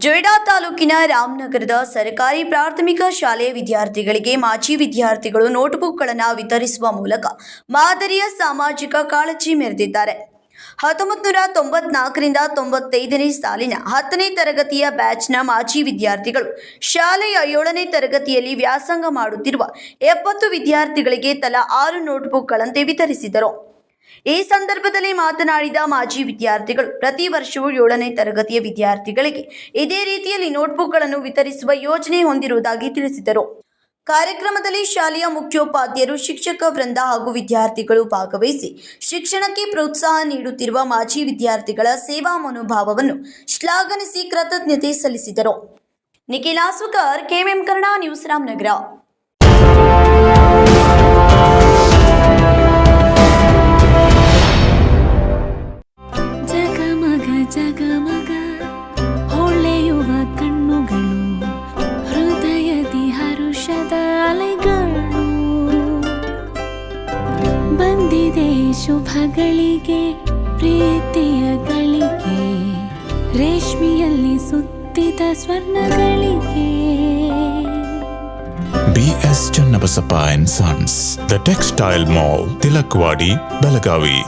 ಜೊಯ್ಡಾ ತಾಲೂಕಿನ ರಾಮನಗರದ ಸರ್ಕಾರಿ ಪ್ರಾಥಮಿಕ ಶಾಲೆಯ ವಿದ್ಯಾರ್ಥಿಗಳಿಗೆ ಮಾಜಿ ವಿದ್ಯಾರ್ಥಿಗಳು ನೋಟ್ಬುಕ್ಗಳನ್ನು ವಿತರಿಸುವ ಮೂಲಕ ಮಾದರಿಯ ಸಾಮಾಜಿಕ ಕಾಳಜಿ ಮೆರೆದಿದ್ದಾರೆ. 1994ರಿಂದ 95ನೇ ಸಾಲಿನ 10ನೇ ತರಗತಿಯ ಬ್ಯಾಚ್ನ ಮಾಜಿ ವಿದ್ಯಾರ್ಥಿಗಳು ಶಾಲೆಯ 7ನೇ ತರಗತಿಯಲ್ಲಿ ವ್ಯಾಸಂಗ ಮಾಡುತ್ತಿರುವ 70 ವಿದ್ಯಾರ್ಥಿಗಳಿಗೆ ತಲಾ 6 ನೋಟ್ಬುಕ್ಗಳಂತೆ ವಿತರಿಸಿದರು. ಈ ಸಂದರ್ಭದಲ್ಲಿ ಮಾತನಾಡಿದ ಮಾಜಿ ವಿದ್ಯಾರ್ಥಿಗಳು, ಪ್ರತಿ ವರ್ಷವೂ 7ನೇ ತರಗತಿಯ ವಿದ್ಯಾರ್ಥಿಗಳಿಗೆ ಇದೇ ರೀತಿಯಲ್ಲಿ ನೋಟ್ಬುಕ್ಗಳನ್ನು ವಿತರಿಸುವ ಯೋಜನೆ ಹೊಂದಿರುವುದಾಗಿ ತಿಳಿಸಿದರು. ಕಾರ್ಯಕ್ರಮದಲ್ಲಿ ಶಾಲೆಯ ಮುಖ್ಯೋಪಾಧ್ಯಾಯರು, ಶಿಕ್ಷಕ ವೃಂದ ಹಾಗೂ ವಿದ್ಯಾರ್ಥಿಗಳು ಭಾಗವಹಿಸಿ ಶಿಕ್ಷಣಕ್ಕೆ ಪ್ರೋತ್ಸಾಹ ನೀಡುತ್ತಿರುವ ಮಾಜಿ ವಿದ್ಯಾರ್ಥಿಗಳ ಸೇವಾ ಮನೋಭಾವವನ್ನು ಶ್ಲಾಘಿಸಿ ಕೃತಜ್ಞತೆ ಸಲ್ಲಿಸಿದರು. Nikhil Aswakar, KMM Kannada news, Ramanagara. ಜಗಮಗ ಹೊಳೆಯುವ ಕಣ್ಣುಗಳು, ಹೃದಯದಿ ಹರುಷದ ಅಲೆಗಳು. ಬಂದಿದೆ ಶುಭಗಳಿಗೆ, ಪ್ರೀತಿಯ ಗಳಿಗೆ, ರೇಷ್ಮೆಯಲ್ಲಿ ಸುತ್ತಿದ ಸ್ವರ್ಣಗಳಿಗೆ. BS Channabasappa and Sons, The Textile Mall, Tilakvadi, Belagavi.